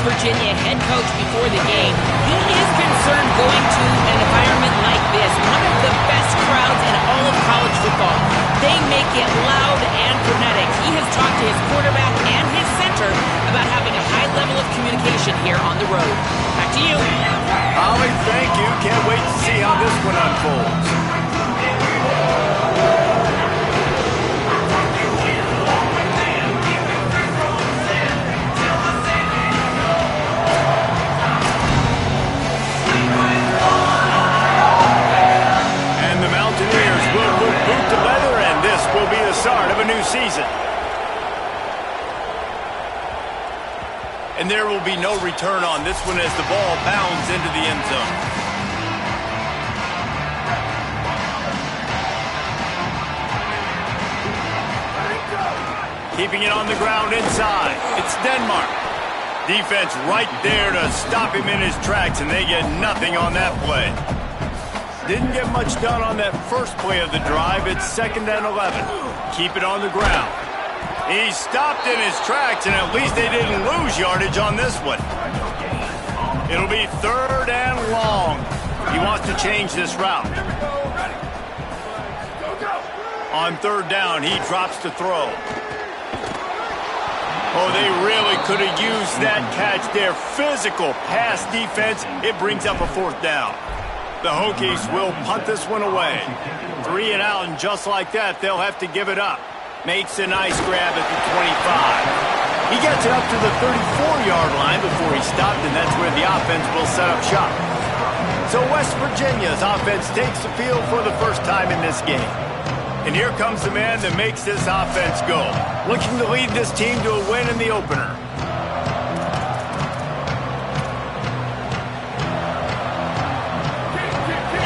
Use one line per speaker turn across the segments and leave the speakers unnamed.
West Virginia head coach before the game. He is concerned going to an environment like this, one of the best crowds in all of college football. They make it loud and frenetic. He has talked to his quarterback and his center about having a high level of communication here on the road. Back to you.
Holly, thank you. Can't wait to see how this one unfolds. Will be the start of a new season. And there will be no return on this one as the ball bounds into the end zone. Keeping it on the ground inside. It's Denmark. Defense right there to stop him in his tracks, and they get nothing on that play. Didn't get much done on that first play of the drive. It's 2nd and 11. Keep it on the ground. He stopped in his tracks, and at least they didn't lose yardage on this one. It'll be 3rd and long. He wants to change this route. On 3rd down, he drops to throw. Oh, they really could have used that catch there. Physical pass defense. It brings up a 4th down. The Hokies will punt this one away. 3 and out, and just like that, they'll have to give it up. Makes a nice grab at the 25. He gets it up to the 34-yard line before he stopped, and that's where the offense will set up shop. So West Virginia's offense takes the field for the first time in this game. And here comes the man that makes this offense go. Looking to lead this team to a win in the opener.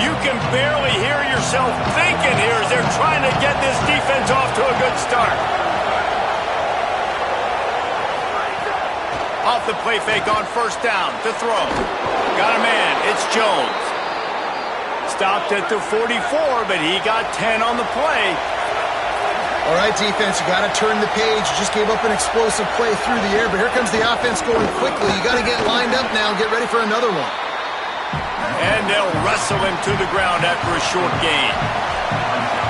You can barely hear yourself thinking here as they're trying to get this defense off to a good start. Off the play fake on 1st down to throw. Got a man. It's Jones. Stopped at the 44, but he got 10 on the play.
All right, defense, you got to turn the page. You just gave up an explosive play through the air, but here comes the offense going quickly. You got to get lined up now and get ready for another one.
And they'll wrestle him to the ground after a short gain.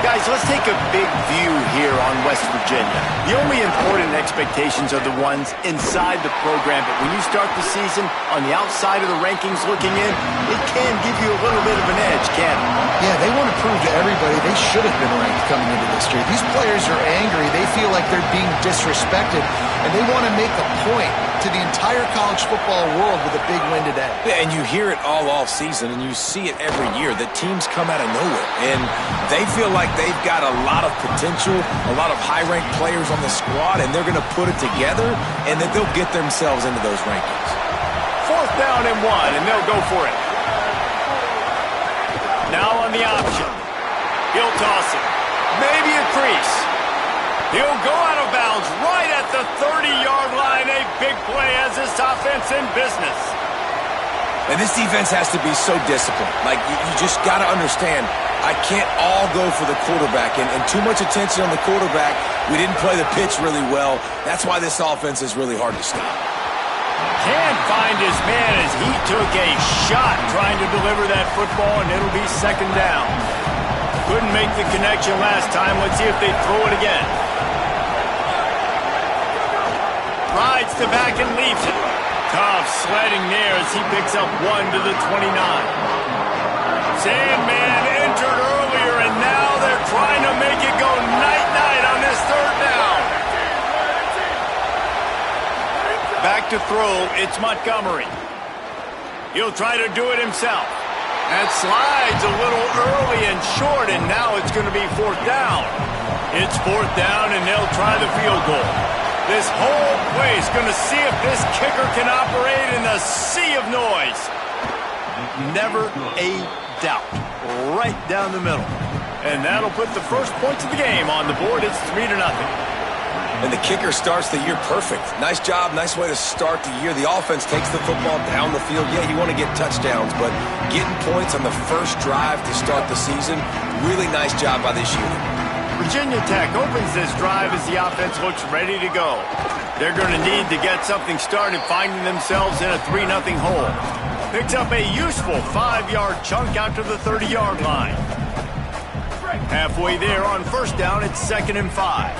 Guys, let's take a big view here on West Virginia. The only important expectations are the ones inside the program, but when you start the season on the outside of the rankings looking in, it can give you a little bit of an edge, can't it?
Yeah, they want to prove to everybody they should have been ranked coming into this year. These players are angry. They feel like they're being disrespected, and they want to make a point to the entire college football world with a big win today.
Yeah, and you hear it all off season, and you see it every year. The teams come out of nowhere, and they feel like they've got a lot of potential, a lot of high-ranked players on the squad, and they're going to put it together, and that they'll get themselves into those rankings.
4th down and 1, and they'll go for it. Now on the option. He'll toss it. Maybe a crease. He'll go out of bounds right at the 30-yard line. A big play as this offense in business.
And this defense has to be so disciplined. Like, you just got to understand, I can't all go for the quarterback. And too much attention on the quarterback. We didn't play the pitch really well. That's why this offense is really hard to stop.
Can't find his man as he took a shot trying to deliver that football, and it'll be 2nd down. Couldn't make the connection last time. Let's see if they throw it again. Rides to back and leaves it. Tough sledding there as he picks up 1 to the 29. Sandman entered earlier, and now they're trying to make it go night-night on this 3rd down. Back to throw, it's Montgomery. He'll try to do it himself. That slides a little early and short, and now it's going to be 4th down. It's 4th down, and they'll try the field goal. This whole play is going to see if this kicker can operate in the sea of noise. Never a doubt. Right down the middle. And that'll put the first points of the game on the board. It's 3-0.
And the kicker starts the year perfect. Nice job, nice way to start the year. The offense takes the football down the field. Yeah, you want to get touchdowns, but getting points on the first drive to start the season, really nice job by this unit.
Virginia Tech opens this drive as the offense looks ready to go. They're going to need to get something started, finding themselves in a 3-0 hole. Picks up a useful 5-yard chunk out to the 30-yard line. Halfway there on first down, it's 2nd and 5.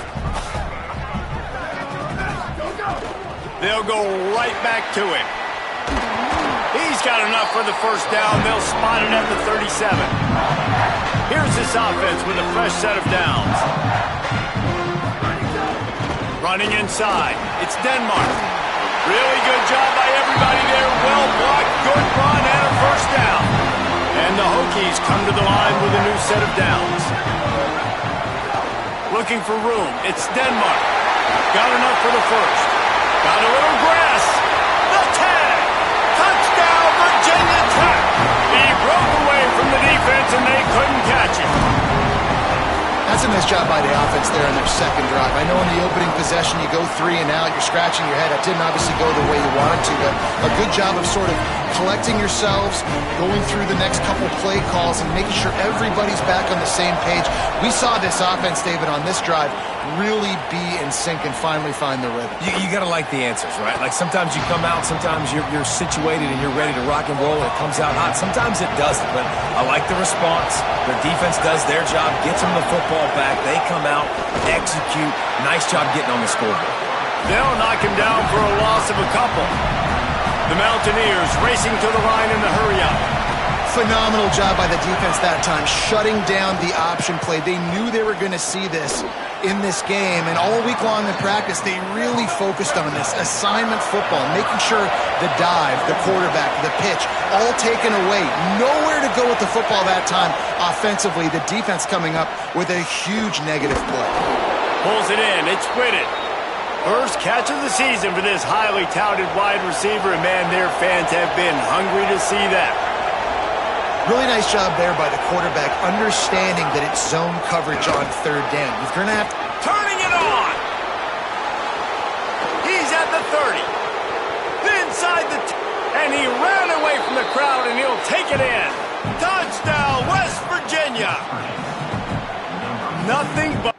They'll go right back to him. He's got enough for the first down. They'll spot it at the 37. Here's this offense with a fresh set of downs. Running inside. It's Denmark. Really good job by everybody there. Well blocked, good run, and a first down. And the Hokies come to the line with a new set of downs. Looking for room. It's Denmark. Got enough for the first. Got a little grass. The tag. Touchdown, Virginia Tech. He broke away from the defense, and they couldn't catch him.
That's a nice job by the offense there on their second drive. I know in the opening possession you go 3 and out, you're scratching your head. That didn't obviously go the way you wanted to, but a good job of sort of collecting yourselves, going through the next couple play calls, and making sure everybody's back on the same page. We saw this offense, David, on this drive really be in sync and finally find the rhythm.
You got to like the answers, right? Like sometimes you come out, sometimes you're situated and you're ready to rock and roll and it comes out hot. Sometimes it doesn't, but I like the response. Their defense does their job, gets them the football back. They come out, execute. Nice job getting on the scoreboard.
They'll knock him down for a loss of a couple. The Mountaineers racing to the line in the hurry-up.
Phenomenal job by the defense that time, shutting down the option play. They knew they were going to see this in this game, and all week long in practice, they really focused on this assignment football, making sure the dive, the quarterback, the pitch, all taken away. Nowhere to go with the football that time offensively. The defense coming up with a huge negative play.
Pulls it in. It's Whitted. First catch of the season for this highly touted wide receiver, and man, their fans have been hungry to see that.
Really nice job there by the quarterback, understanding that it's zone coverage on third down. You're going to have to...
Turning it on! He's at the 30. Inside the... and he ran away from the crowd, and he'll take it in. Touchdown, West Virginia! Nothing but...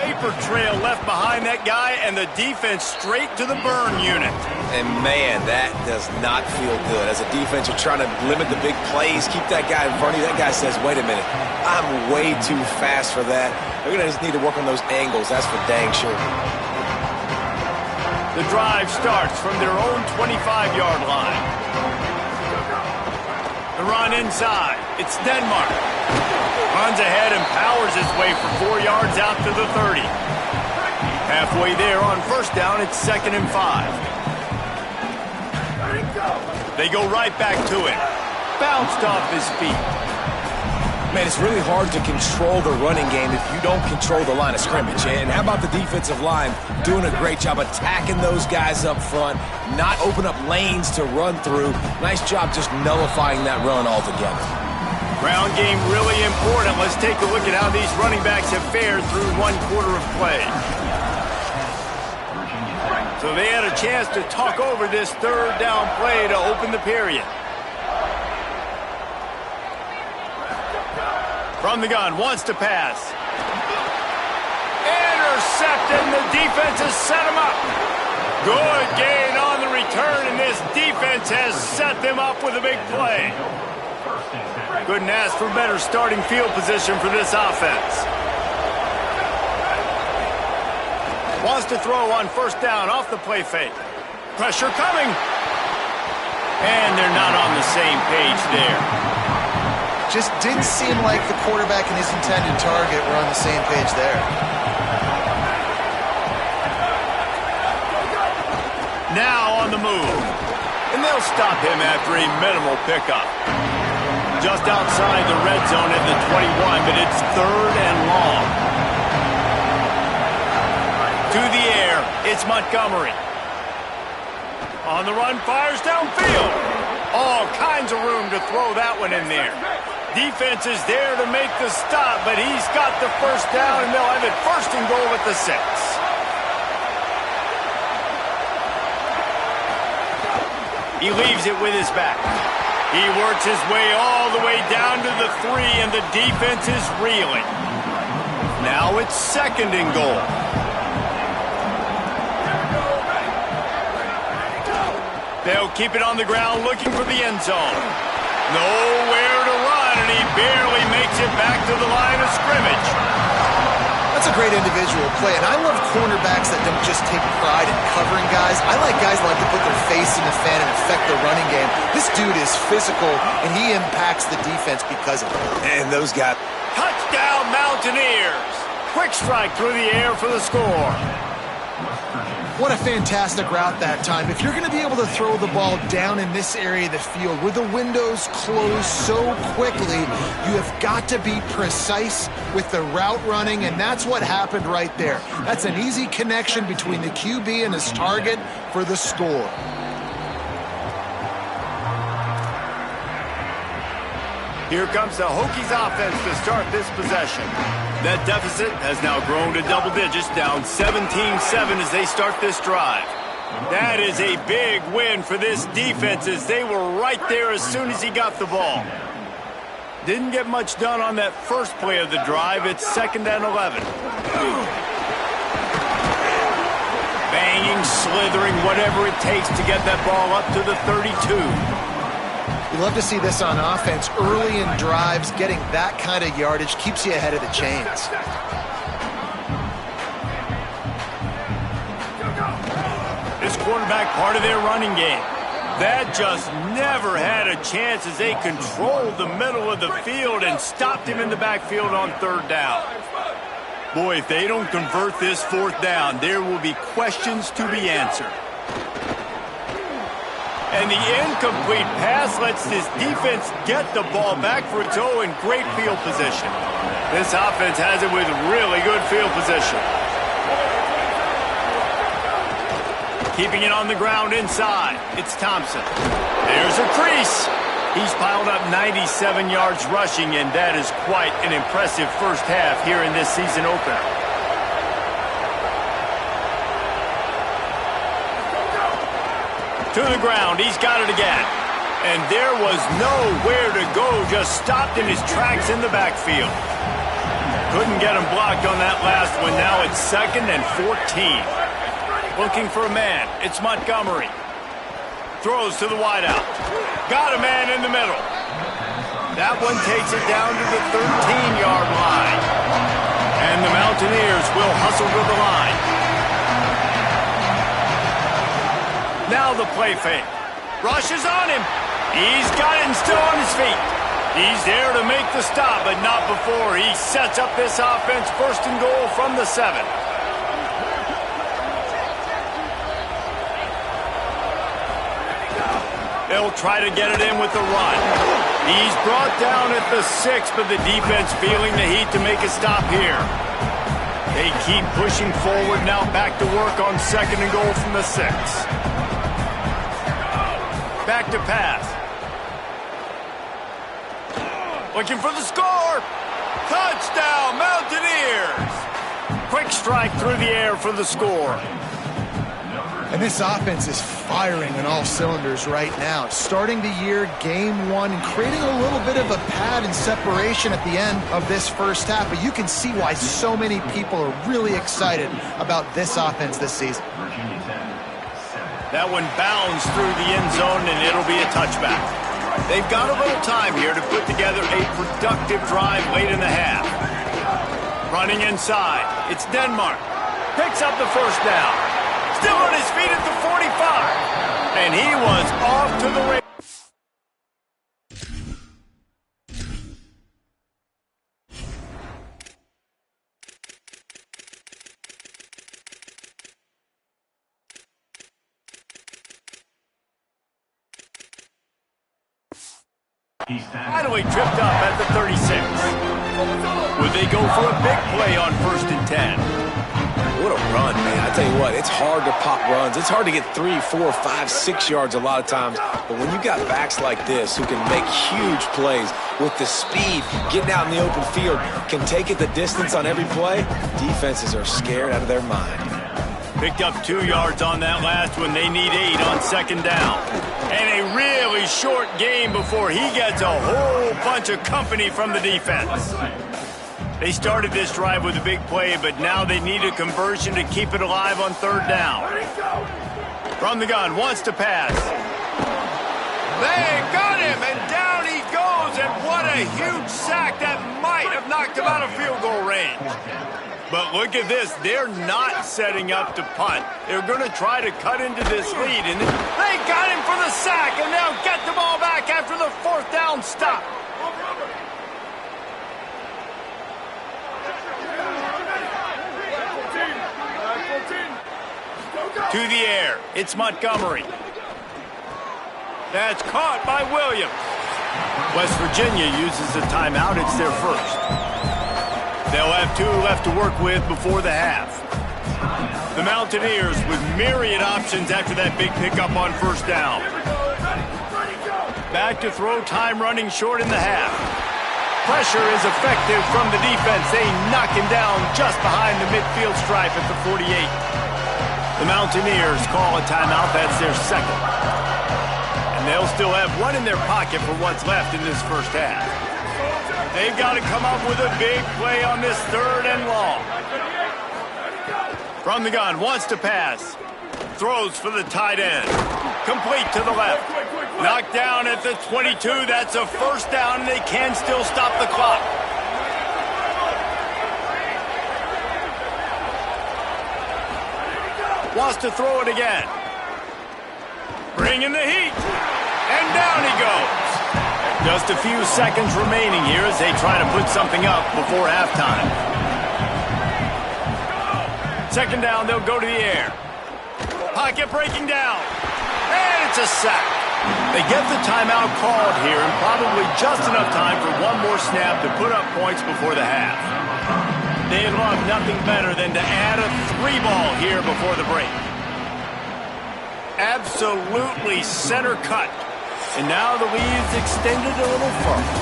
paper trail left behind that guy, and the defense straight to the burn unit.
And man, that does not feel good. As a defense, you're trying to limit the big plays, keep that guy in front of you. That guy says, wait a minute, I'm way too fast for that. They're going to just need to work on those angles. That's for dang sure.
The drive starts from their own 25-yard line. The run inside. It's Denmark. Runs ahead and powers his way for 4 yards out to the 30. Halfway there on first down, it's 2nd and 5. They go right back to him. Bounced off his feet.
Man, it's really hard to control the running game if you don't control the line of scrimmage. And how about the defensive line doing a great job attacking those guys up front, not open up lanes to run through. Nice job just nullifying that run altogether.
Ground game really important. Let's take a look at how these running backs have fared through 1 quarter of play. So they had a chance to talk over this third down play to open the period. From the gun, wants to pass. Intercepted, and the defense has set him up. Good gain on the return, and this defense has set them up with a big play. Couldn't ask for better starting field position for this offense. Wants to throw on first down off the play fake. Pressure coming. And they're not on the same page there.
Just didn't seem like the quarterback and his intended target were on the same page there.
Now on the move. And they'll stop him after a minimal pickup. Just outside the red zone at the 21, but it's 3rd and long. To the air, it's Montgomery. On the run, fires downfield. All kinds of room to throw that one in there. Defense is there to make the stop, but he's got the first down, and they'll have it 1st and goal at the 6. He leaves it with his back. He works his way all the way down to the 3, and the defense is reeling. Now it's 2nd and goal. They'll keep it on the ground looking for the end zone. Nowhere to run, and he barely makes it back to the line of scrimmage.
That's a great individual play, and I love cornerbacks that don't just take pride in covering guys. I like guys that like to put their face in the fan and affect the running game. This dude is physical, and he impacts the defense because of it.
And those guys...
Touchdown, Mountaineers! Quick strike through the air for the score.
What a fantastic route that time. If you're going to be able to throw the ball down in this area of the field where the windows close so quickly, you have got to be precise with the route running, and that's what happened right there. That's an easy connection between the QB and his target for the score.
Here comes the Hokies offense to start this possession. That deficit has now grown to double digits, down 17-7 as they start this drive. That is a big win for this defense as they were right there as soon as he got the ball. Didn't get much done on that first play of the drive. It's 2nd and 11. Banging, slithering, whatever it takes to get that ball up to the 32.
You love to see this on offense. Early in drives, getting that kind of yardage keeps you ahead of the chains.
This quarterback part of their running game. That just never had a chance as they controlled the middle of the field and stopped him in the backfield on 3rd down. Boy, if they don't convert this 4th down, there will be questions to be answered. And the incomplete pass lets this defense get the ball back for its own in great field position. This offense has it with really good field position. Keeping it on the ground inside, it's Thompson. There's a crease. He's piled up 97 yards rushing, and that is quite an impressive first half here in this season opener. To the ground, he's got it again. And there was nowhere to go, just stopped in his tracks in the backfield. Couldn't get him blocked on that last one. Now it's 2nd and 14. Looking for a man, it's Montgomery. Throws to the wideout. Got a man in the middle. That one takes it down to the 13-yard line. And the Mountaineers will hustle to the line. Now the play fake. Rush is on him. He's got it and still on his feet. He's there to make the stop, but not before he sets up this offense 1st and goal from the 7. They'll try to get it in with the run. He's brought down at the 6, but the defense feeling the heat to make a stop here. They keep pushing forward, now back to work on 2nd and goal from the 6. Back to pass. Looking for the score. Touchdown, Mountaineers. Quick strike through the air for the score.
And this offense is firing on all cylinders right now. Starting the year, game 1, and creating a little bit of a pad and separation at the end of this first half. But you can see why so many people are really excited about this offense this season.
That one bounds through the end zone, and it'll be a touchback. They've got a little time here to put together a productive drive late in the half. Running inside, it's Denmark. Picks up the 1st down. Still on his feet at the 45. And he was off to the races. Finally tripped up at the 36. Would they go for a big play on 1st and 10?
What a run, man. I tell you what, it's hard to pop runs. It's hard to get 3, 4, 5, 6 yards a lot of times. But when you got backs like this who can make huge plays with the speed, getting out in the open field, can take it the distance on every play, defenses are scared out of their mind.
Picked up 2 yards on that last one. They need 8 on 2nd down. And a really short game before he gets a whole bunch of company from the defense. They started this drive with a big play, but now they need a conversion to keep it alive on third down. From the gun, wants to pass. They got him, and down he goes, and what a huge sack that might have knocked him out of field goal range. But look at this, they're not setting up to punt. They're going to try to cut into this lead, and they got him for the sack, and they'll get the ball back after the fourth down stop. To the air, it's Montgomery. That's caught by Williams. West Virginia uses a timeout. It's their first. They'll have 2 left to work with before the half. The Mountaineers with myriad options after that big pickup on first down. Back to throw, time running short in the half. Pressure is effective from the defense. They knock him down just behind the midfield stripe at the 48. The Mountaineers call a timeout. That's their second. And they'll still have 1 in their pocket for what's left in this first half. They've got to come up with a big play on this third and long. From the gun, wants to pass. Throws for the tight end. Complete to the left. Knocked down at the 22. That's a first down, and they can still stop the clock. Wants to throw it again. Bringing the heat. And down he goes. Just a few seconds remaining here as they try to put something up before halftime. Second down, they'll go to the air. Pocket breaking down. And it's a sack. They get the timeout called here, and probably just enough time for one more snap to put up points before the half. They'd love nothing better than to add a 3-ball here before the break. Absolutely center cut. And now the lead's extended a little further.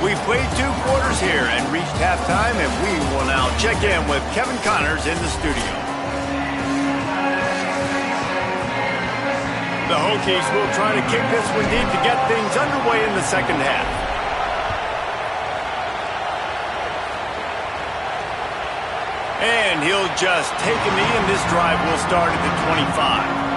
We've played 2 quarters here and reached halftime, and we will now check in with Kevin Connors in the studio. The Hokies will try to kick this one deep to get things underway in the second half. And he'll just take a knee, and this drive will start at the 25.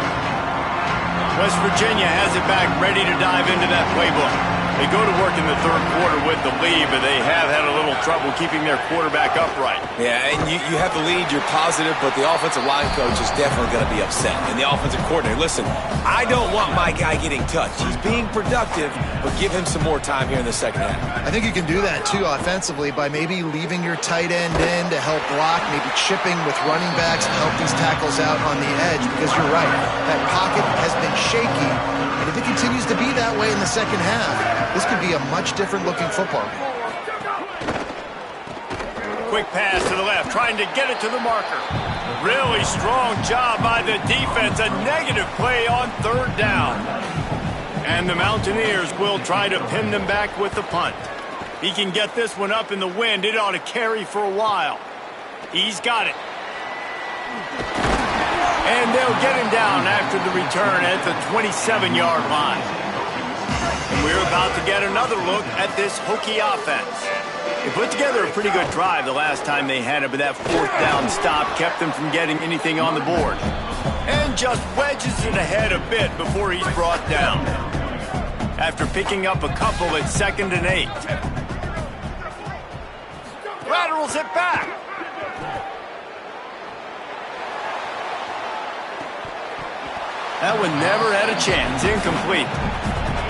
West Virginia has it back, ready to dive into that playbook. They go to work in the third quarter with the lead, but they have had a little trouble keeping their quarterback upright.
Yeah, and you have the lead, you're positive, but the offensive line coach is definitely going to be upset. And the offensive coordinator, listen, I don't want my guy getting touched. He's being productive, but give him some more time here in the second half.
I think you can do that, too, offensively, by maybe leaving your tight end in to help block, maybe chipping with running backs to help these tackles out on the edge, because you're right, that pocket has been shaky, and if it continues to be that way in the second half, this could be a much different looking football game.
Quick pass to the left, trying to get it to the marker. Really strong job by the defense. A negative play on third down. And the Mountaineers will try to pin them back with the punt. He can get this one up in the wind. It ought to carry for a while. He's got it. And they'll get him down after the return at the 27-yard line. And we're about to get another look at this Hokie offense. They put together a pretty good drive the last time they had it, but that fourth down stop kept them from getting anything on the board. And just wedges it ahead a bit before he's brought down. After picking up a couple at 2nd and 8. Laterals it back. That one never had a chance. Incomplete.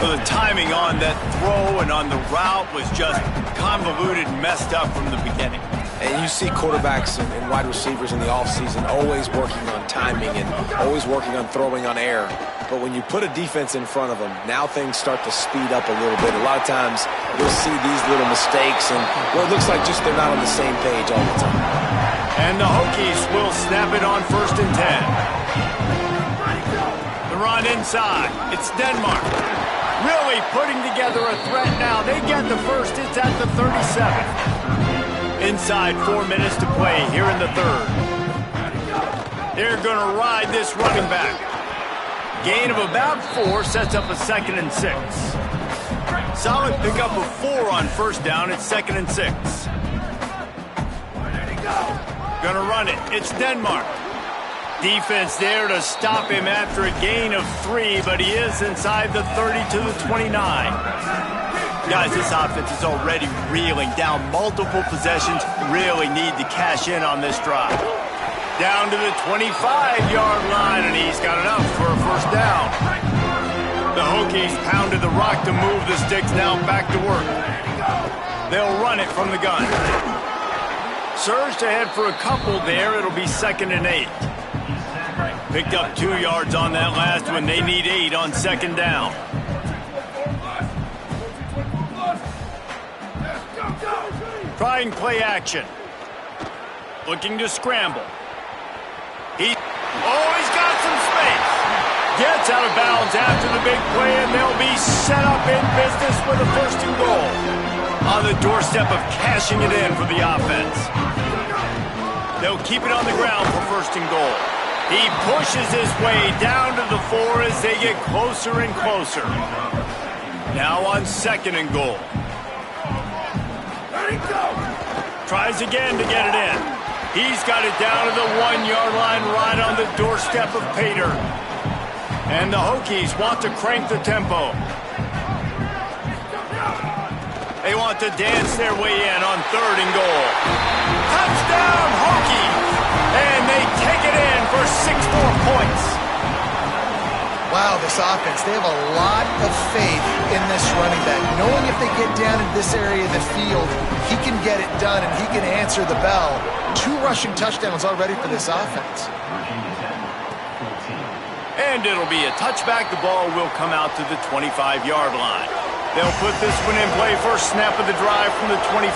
Well, the timing on that throw and on the route was just convoluted and messed up from the beginning.
And you see quarterbacks and wide receivers in the offseason always working on timing and always working on throwing on air. But when you put a defense in front of them, now things start to speed up a little bit. A lot of times you'll see these little mistakes, and well, it looks like just they're not on the same page all the time.
And the Hokies will snap it on 1st and 10. The run inside. It's Denmark. Really putting together a threat now. They get the first. It's at the 37. Inside 4 minutes to play here in the third. They're going to ride this running back. Gain of about 4 sets up a 2nd and 6. Solid pickup of 4 on first down. It's 2nd and 6. Gonna run it. It's Denmark. Defense there to stop him after a gain of 3, but he is inside the 30 to the 29. Guys, this offense is already reeling down multiple possessions. Really need to cash in on this drive. Down to the 25-yard line, and he's got enough for a first down. The Hokies pounded the rock to move the sticks, now back to work. They'll run it from the gun. Surged ahead for a couple there. It'll be 2nd and 8. Picked up 2 yards on that last one. They need 8 on 2nd down. Trying play action. Looking to scramble. He's got some space. Gets out of bounds after the big play, and they'll be set up in business with a 1st and goal. On the doorstep of cashing it in for the offense. They'll keep it on the ground for 1st and goal. He pushes his way down to the 4 as they get closer and closer. Now on 2nd and goal. Tries again to get it in. He's got it down to the 1-yard line right on the doorstep of Pater. And the Hokies want to crank the tempo. They want to dance their way in on 3rd and goal. Touchdown, Hokies! And they take it in for 6 more points.
Wow, this offense, they have a lot of faith in this running back. Knowing if they get down in this area of the field, he can get it done and he can answer the bell. 2 rushing touchdowns already for this offense.
And it'll be a touchback. The ball will come out to the 25-yard line. They'll put this one in play first snap of the drive from the 25.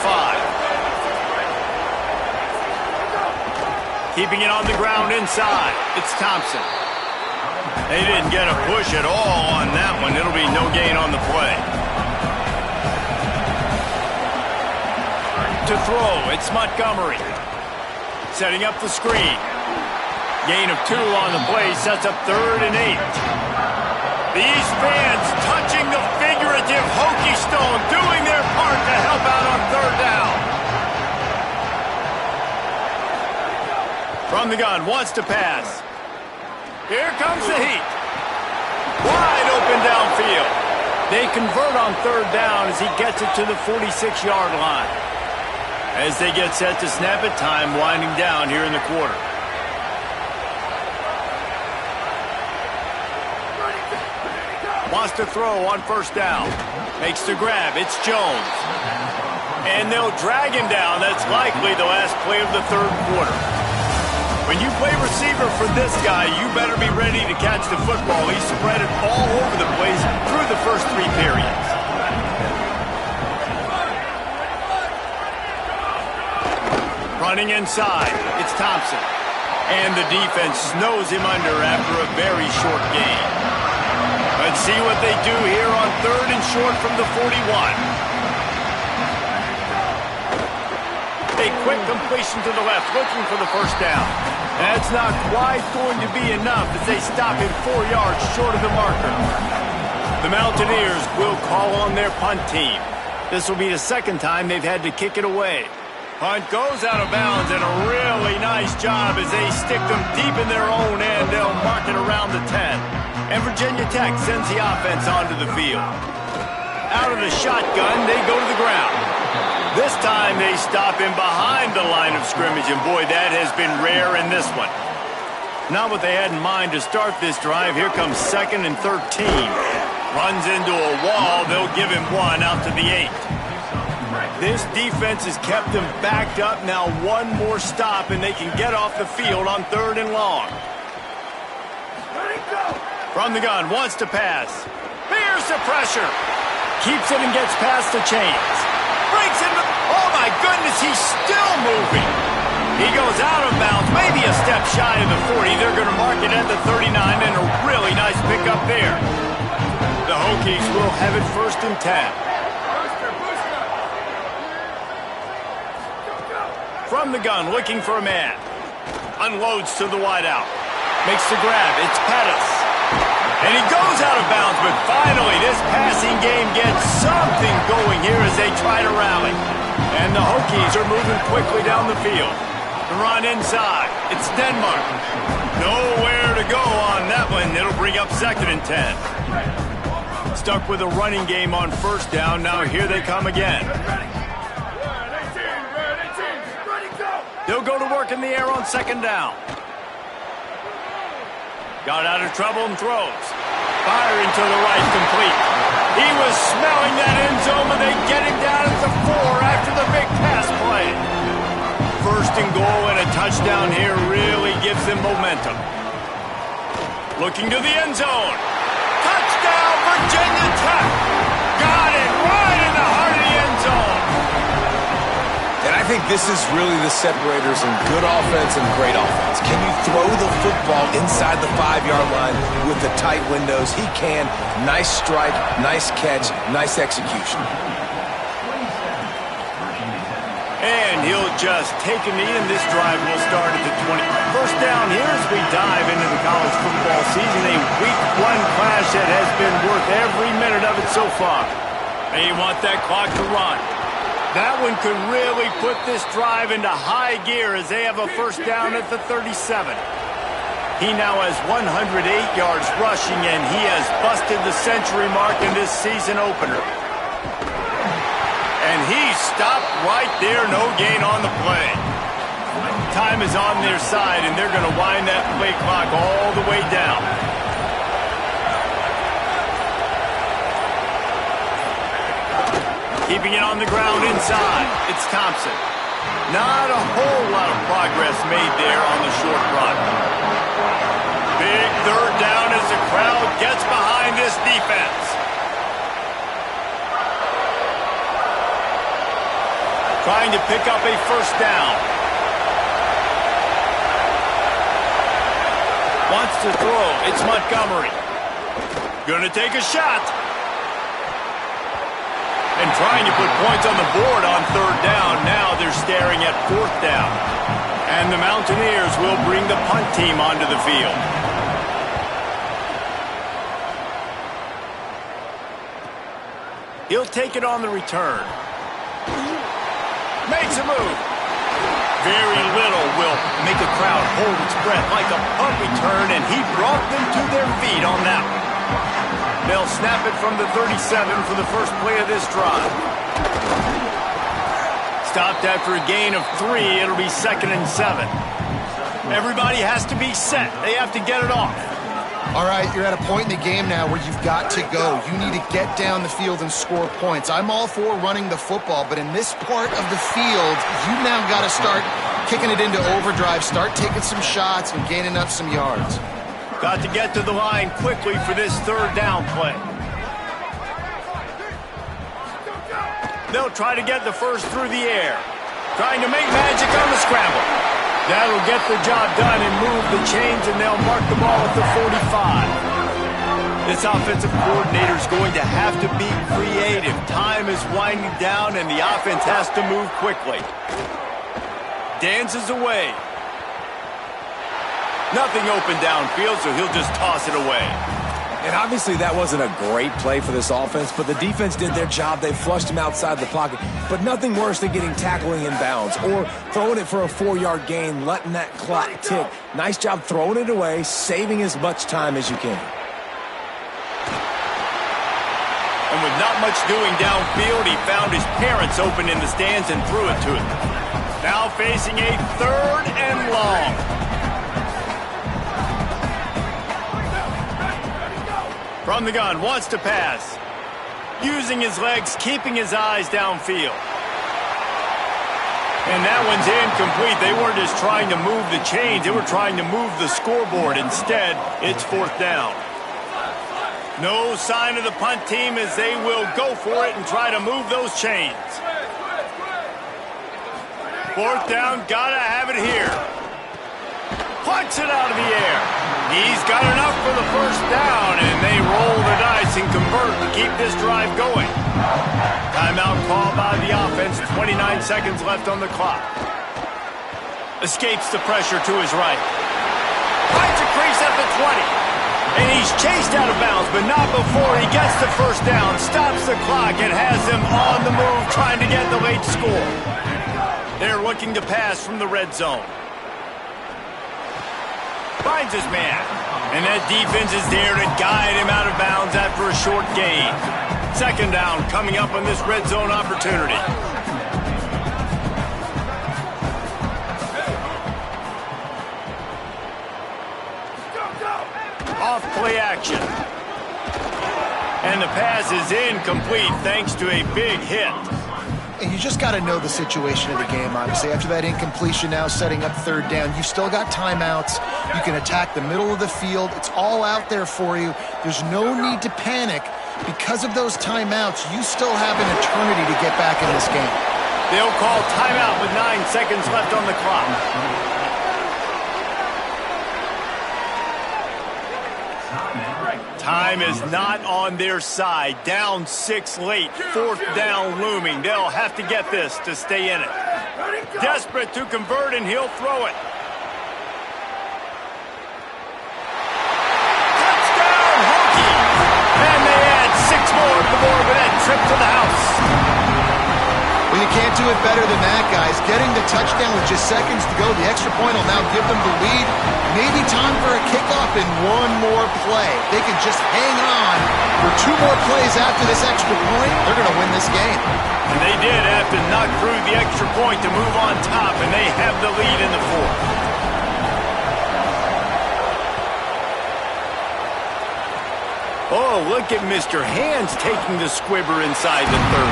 Keeping it on the ground inside. It's Thompson. They didn't get a push at all on that one. It'll be no gain on the play. To throw, it's Montgomery. Setting up the screen. Gain of 2 on the play sets up 3rd and 8. These fans touching the figurative Hokie stone, doing their part to help out on 3rd down. From the gun, wants to pass. Here comes the heat. Wide open downfield. They convert on 3rd down as he gets it to the 46-yard line. As they get set to snap it, time winding down here in the quarter. Wants to throw on 1st down. Makes the grab. It's Jones. And they'll drag him down. That's likely the last play of the 3rd quarter. When you play receiver for this guy, you better be ready to catch the football. He's spread it all over the place through the first 3 periods. Running inside, it's Thompson. And the defense snows him under after a very short gain. Let's see what they do here on 3rd and short from the 41. A quick completion to the left, looking for the 1st down. That's not quite going to be enough as they stop him 4 yards short of the marker. The Mountaineers will call on their punt team. This will be the 2nd time they've had to kick it away. Punt goes out of bounds, and a really nice job as they stick them deep in their own end. They'll mark it around the 10. And Virginia Tech sends the offense onto the field. Out of the shotgun, they go to the ground. This time they stop him behind the line of scrimmage, and boy, that has been rare in this one. Not what they had in mind to start this drive. Here comes 2nd and 13. Runs into a wall. They'll give him 1 out to the 8. This defense has kept them backed up. Now 1 more stop, and they can get off the field on 3rd and long. From the gun, wants to pass. Here's the pressure. Keeps it and gets past the chains. Breaks it. Oh, my goodness, he's still moving. He goes out of bounds, maybe a step shy of the 40. They're going to mark it at the 39, and a really nice pickup there. The Hokies will have it 1st and 10. From the gun, looking for a man. Unloads to the wideout. Makes the grab. It's Pettis. And he goes out of bounds, but finally this passing game gets something going here as they try to rally. And the Hokies are moving quickly down the field. The run inside. It's Denmark. Nowhere to go on that one. It'll bring up 2nd and 10. Stuck with a running game on 1st down. Now here they come again. They'll go to work in the air on 2nd down. Got out of trouble and throws. Firing to the right, complete. He was smelling that end zone, but they get him down at the 4 after the big pass play. 1st and goal and a touchdown here really gives them momentum. Looking to the end zone. Touchdown, Virginia Tech. Got it right in the heart of the end zone.
And I think this is really the separators in good offense and great offense. Can you throw the football inside the 5-yard line with the tight windows? He can. Nice strike, nice catch, nice execution.
And he'll just take a knee, and this drive will start at the 20. 1st down here as we dive into the college football season. A week 1 clash that has been worth every minute of it so far. They want that clock to run. That one could really put this drive into high gear as they have a 1st down at the 37. He now has 108 yards rushing, and he has busted the century mark in this season opener. And he stopped right there, no gain on the play. Time is on their side, and they're going to wind that play clock all the way down. Keeping it on the ground inside. It's Thompson. Not a whole lot of progress made there on the short run. Big 3rd down as the crowd gets behind this defense. Trying to pick up a 1st down. Wants to throw. It's Montgomery. Gonna take a shot. And trying to put points on the board on 3rd down. Now they're staring at 4th down. And the Mountaineers will bring the punt team onto the field. He'll take it on the return. Makes a move. Very little will make a crowd hold its breath like a punt return, and he brought them to their feet on that one. They'll snap it from the 37 for the first play of this drive. Stopped after a gain of 3. It'll be 2nd and 7. Everybody has to be set. They have to get it off.
All right, you're at a point in the game now where you've got to go. You need to get down the field and score points. I'm all for running the football, but in this part of the field, you now got to start kicking it into overdrive, start taking some shots and gaining up some yards.
Got to get to the line quickly for this 3rd down play. They'll try to get the 1st through the air. Trying to make magic on the scramble. That'll get the job done and move the chains, and they'll mark the ball at the 45. This offensive coordinator is going to have to be creative. Time is winding down, and the offense has to move quickly. Dances away. Nothing open downfield, so he'll just toss it away.
And obviously that wasn't a great play for this offense, but the defense did their job. They flushed him outside the pocket. But nothing worse than getting tackling in bounds or throwing it for a 4-yard gain, letting that clock tick. Nice job throwing it away, saving as much time as you can.
And with not much doing downfield, he found his parents open in the stands and threw it to him. Now facing a 3rd and long. From the gun, wants to pass. Using his legs, keeping his eyes downfield. And that one's incomplete. They weren't just trying to move the chains, they were trying to move the scoreboard. Instead, it's 4th down. No sign of the punt team as they will go for it and try to move those chains. 4th down, gotta have it here. Punts it out of the air. He's got enough for the 1st down, and they roll the dice and convert to keep this drive going. Timeout call by the offense, 29 seconds left on the clock. Escapes the pressure to his right. Finds a crease at the 20. And he's chased out of bounds, but not before he gets the first down, stops the clock, and has them on the move trying to get the late score. They're looking to pass from the red zone. Finds his man. And that defense is there to guide him out of bounds after a short gain. Second down coming up on this red zone opportunity. Off play action. And the pass is incomplete thanks to a big hit.
And you just got to know the situation of the game, obviously. After that incompletion now setting up third down, you've still got timeouts. You can attack the middle of the field. It's all out there for you. There's no need to panic. Because of those timeouts, you still have an eternity to get back in this game.
They'll call timeout with 9 seconds left on the clock. Time is not on their side. Down 6 late. Fourth down looming. They'll have to get this to stay in it. Desperate to convert, and he'll throw it. Touchdown, Hokie! And they add 6 more to the board with that trip to the house.
Well, you can't do it better than that, guys. Getting the touchdown with just seconds to go. The extra point will now give them the lead. Maybe time for a kickoff and one more play. They can just hang on for 2 more plays after this extra point. They're going to win this game.
And they did have to knock through the extra point to move on top, and they have the lead in the fourth. Oh, look at Mr. Hands taking the squibber inside the 30.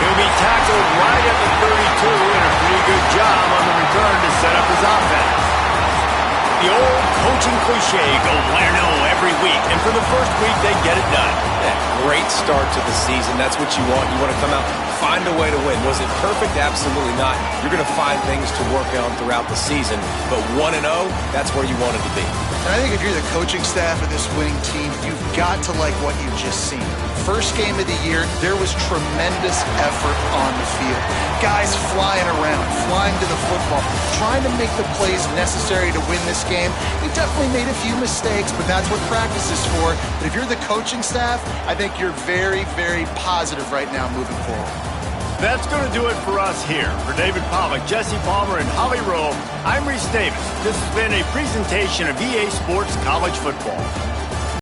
He'll be tackled right at the 32, and a pretty good job on the return to set up his offense. The old coaching cliche, go win or no every week, and for the first week, they get it done.
Yeah, great start to the season. That's what you want. You want to come out, find a way to win. Was it perfect? Absolutely not. You're going to find things to work on throughout the season, but 1-0, that's where you wanted to be.
And I think if you're the coaching staff of this winning team, you've got to like what you've just seen. First game of the year, there was tremendous effort on the field. Guys flying around, flying to the football, trying to make the plays necessary to win this game. We definitely made a few mistakes, but that's what practice is for. But if you're the coaching staff, I think you're very, very positive right now moving forward.
That's going to do it for us here. For David Pollack, Jesse Palmer, and Holly Rowe, I'm Reese Davis. This has been a presentation of EA Sports College Football.